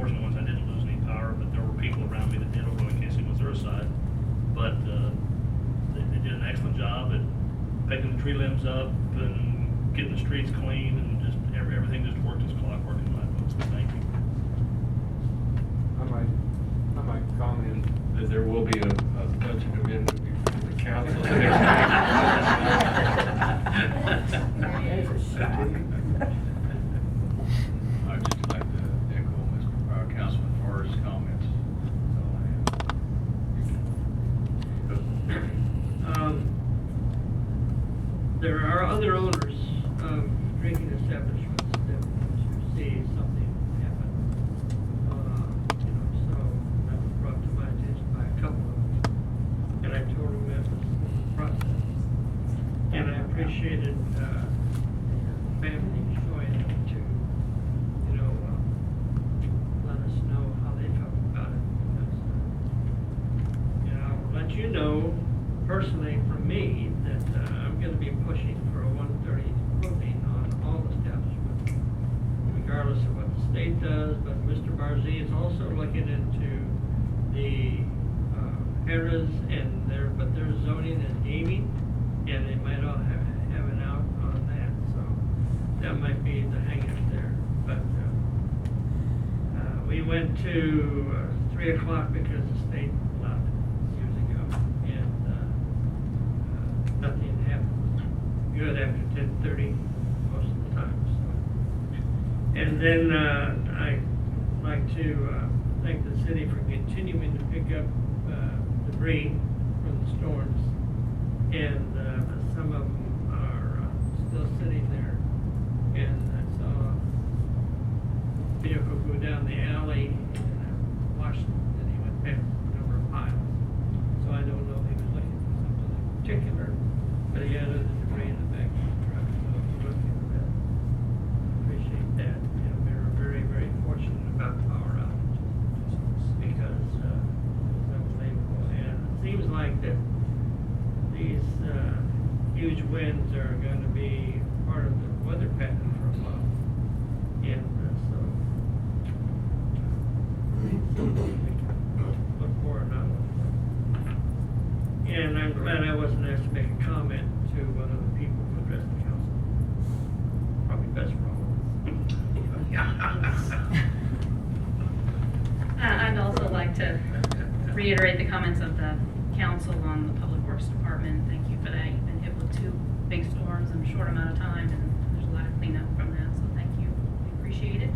fortunate ones, I didn't lose any power, but there were people around me that did, although Casey was their side. But they did an excellent job at picking the tree limbs up and getting the streets clean, and just everything just worked as clockwork in my books. So thank you. I might comment that there will be a budget amendment before the council. I'd just like to echo Mr. Councilman Forrest's comments. There are other owners of drinking establishments that want to see something happen. So that was brought to my attention by a couple of them, and I told them that was the process. And I appreciated the family showing up to, let us know how they felt about it. Because, I'll let you know personally from me that I'm going to be pushing for a 130 voting on all establishments, regardless of what the state does. But Mr. Barzee is also looking into the Harrah's and their zoning and gaming, and they might all have an out on that. So that might be the hang-up there. But we went to 3 o'clock because the state allowed it years ago, and nothing happened good after 10:30 most of the time. So. And then I'd like to thank the city for continuing to pick up debris from the storms, and some of them are still sitting there. And I saw a vehicle go down the alley and washed, and he went past a number of piles. So I don't know if he was looking for something in particular, but he had other debris in the back of the truck, so if you look into that, appreciate that. And we were very, very fortunate about the power outage, because it was unbelievable. And it seems like that these huge winds are going to be part of the weather pattern for a while. And so we can look forward now. And I'm glad I wasn't asked to make a comment to one of the people who addressed the council. Probably best for all of us. I'd also like to reiterate the comments of the council on the Public Works Department. Thank you for that. You've been hit with 2 big storms in a short amount of time, and there's a lot of cleanup from that, so thank you. We appreciate it.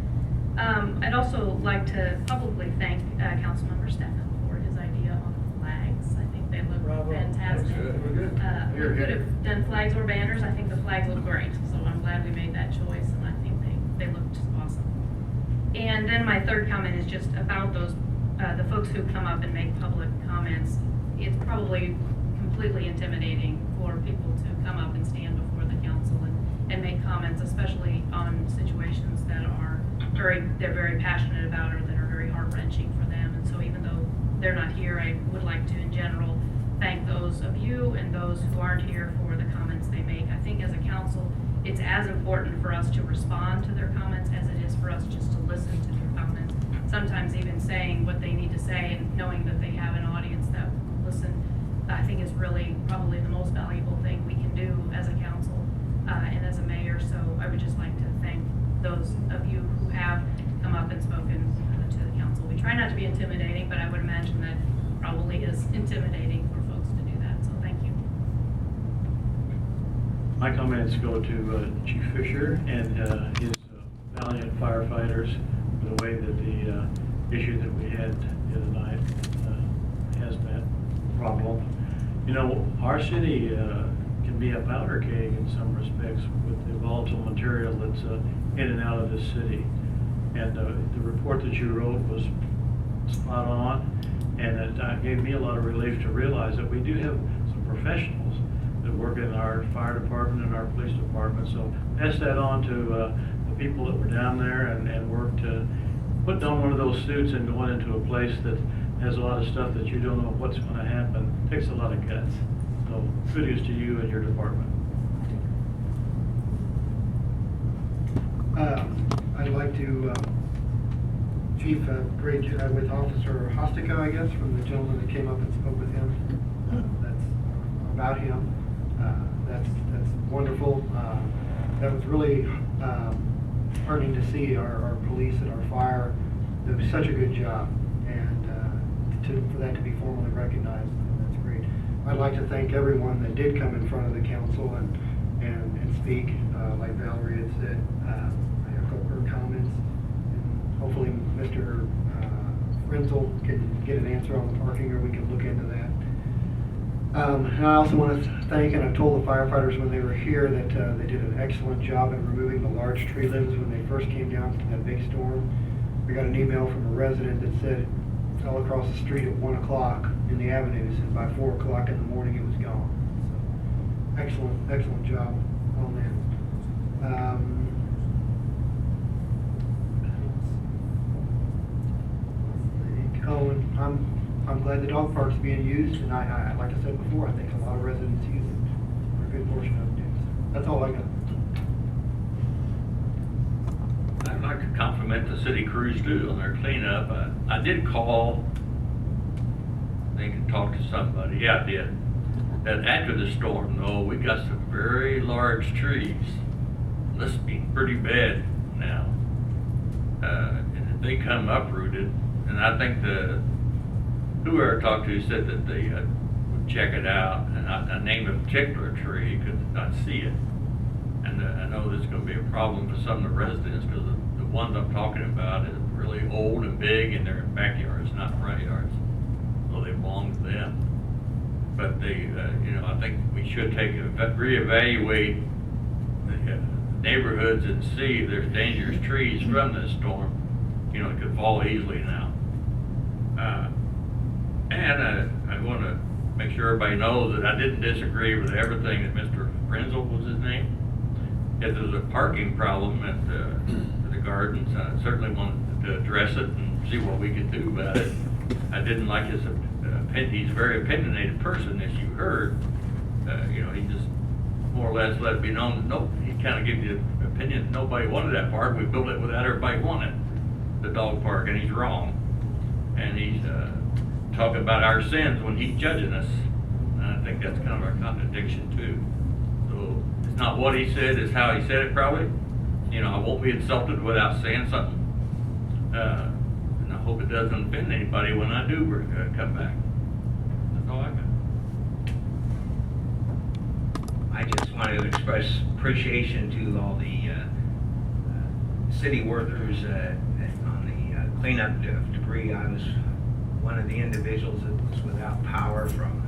I'd also like to publicly thank Councilmember Stefan for his idea on flags. I think they look fantastic. We could have done flags or banners. I think the flags look great, so I'm glad we made that choice, and I think they looked awesome. And then my third comment is just about those the folks who come up and make public comments. It's probably completely intimidating for people to come up and stand before the council and make comments, especially on situations that are they're very passionate about, or that are very heart-wrenching for them. And so even though they're not here, I would like to, in general, thank those of you and those who aren't here for the comments they make. I think as a council, it's as important for us to respond to their comments as it is for us just to listen to their comments. Sometimes even saying what they need to say and knowing that they have an audience that will listen, I think is really probably the most valuable thing we can do as a council and as a mayor. So I would just like to thank those of you who have come up and spoken to the council. We try not to be intimidating, but I would imagine that probably is intimidating for folks to do that. So thank you. My comments go to Chief Fisher and his valiant firefighters for the way that the issue that we had the other night has been problem. You know, our city can be a powder keg in some respects with the volatile material that's in and out of this city. And the report that you wrote was spot on, and it gave me a lot of relief to realize that we do have some professionals that work in our fire department and our police department. So pass that on to the people that were down there and worked to put on one of those suits and going into a place that has a lot of stuff that you don't know what's going to happen. It takes a lot of guts. So kudos to you and your department. I'd like to Chief, great with Officer Hostica, I guess, from the gentleman that came up and spoke with him. That's about him. That's wonderful. That was really heartening to see our police and our fire do such a good job, and for that to be formally recognized, that's great. I'd like to thank everyone that did come in front of the council and speak, like Valerie had said. I echo her comments, and hopefully Mr. Frenzel can get an answer on the parking, or we can look into that. And I also want to thank, and I told the firefighters when they were here that they did an excellent job in removing the large tree limbs when they first came down from that big storm. We got an email from a resident that said it fell across the street at 1 o'clock in the avenues, and by 4 o'clock in the morning it was gone. So, excellent job on that. Oh, and I'm glad the dog park's being used, and I like I said before, I think a lot of residents use it, or a good portion of them do. So that's all I got. I'd like to compliment the city crews too on their cleanup. I did call, I think, and talk to somebody. Yeah, I did. That after the storm, though, we got some very large trees. This be pretty bad now. And if they come uprooted, and I think whoever I talked to said that they would check it out, and I named a particular tree because I see it. And I know there's going to be a problem for some of the residents because the ones I'm talking about is really old and big, and they're in backyards, not front yards, so they belong to them. But they, I think we should reevaluate the neighborhoods and see if there's dangerous trees from this storm. It could fall easily now. And I want to make sure everybody knows that I didn't disagree with everything that Mr. Frenzel was his name. If there's a parking problem at the gardens, I certainly wanted to address it and see what we could do about it. I didn't like his opinion. He's a very opinionated person, as you heard. He just more or less let it be known that he kind of gave you the opinion that nobody wanted that park. We built it without everybody wanting the dog park, and he's wrong. And he's talking about our sins when he's judging us. And I think that's kind of a contradiction too. So it's not what he said, it's how he said it probably. I won't be insulted without saying something. And I hope it doesn't offend anybody when I do come back. That's all I got. I just want to express appreciation to all the city workers on the cleanup of debris. I was one of the individuals that was without power from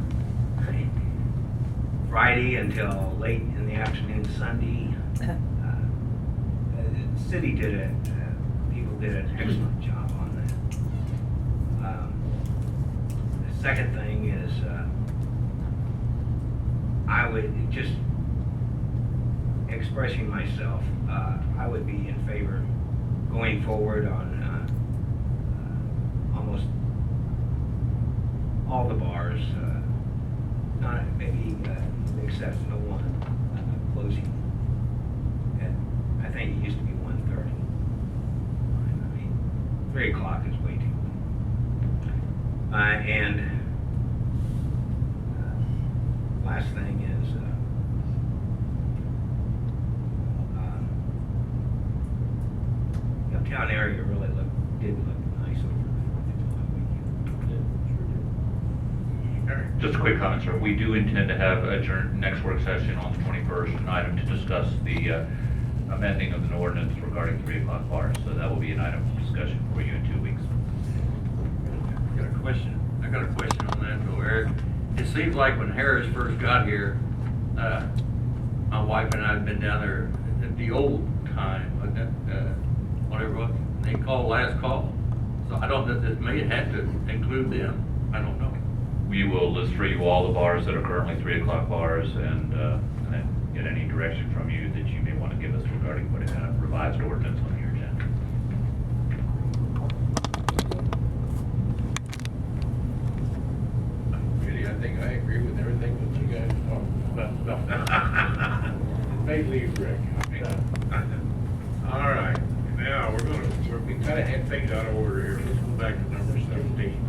Friday until late in the afternoon Sunday. The city people did an excellent job on that. The second thing is I would just expressing myself, I would be in favor going forward on almost all the bars, not maybe except no one closing. I think it used to be 1:30. I mean, 3 o'clock is way too late. And last thing is, the uptown area really did look nice over the 4th of July weekend. Just a quick comment, sir. We do intend to have adjourned next work session on the 21st, an item to discuss the amending of an ordinance regarding 3 o'clock bars. So that will be an item of discussion for you in 2 weeks. I got a question on that though, Eric. It seems like when Harris first got here, my wife and I had been down there at the old time, whatever it was, they called last call. So I don't know, this may have to include them. I don't know. We will list for you all the bars that are currently 3 o'clock bars and then get any direction from you that you may want to give us regarding putting a revised ordinance on your agenda. Really, I think I agree with everything that you guys talked about. May leave, Rick. All right, now we're going to circle Kind of had things out of order here. Let's go back to number 17.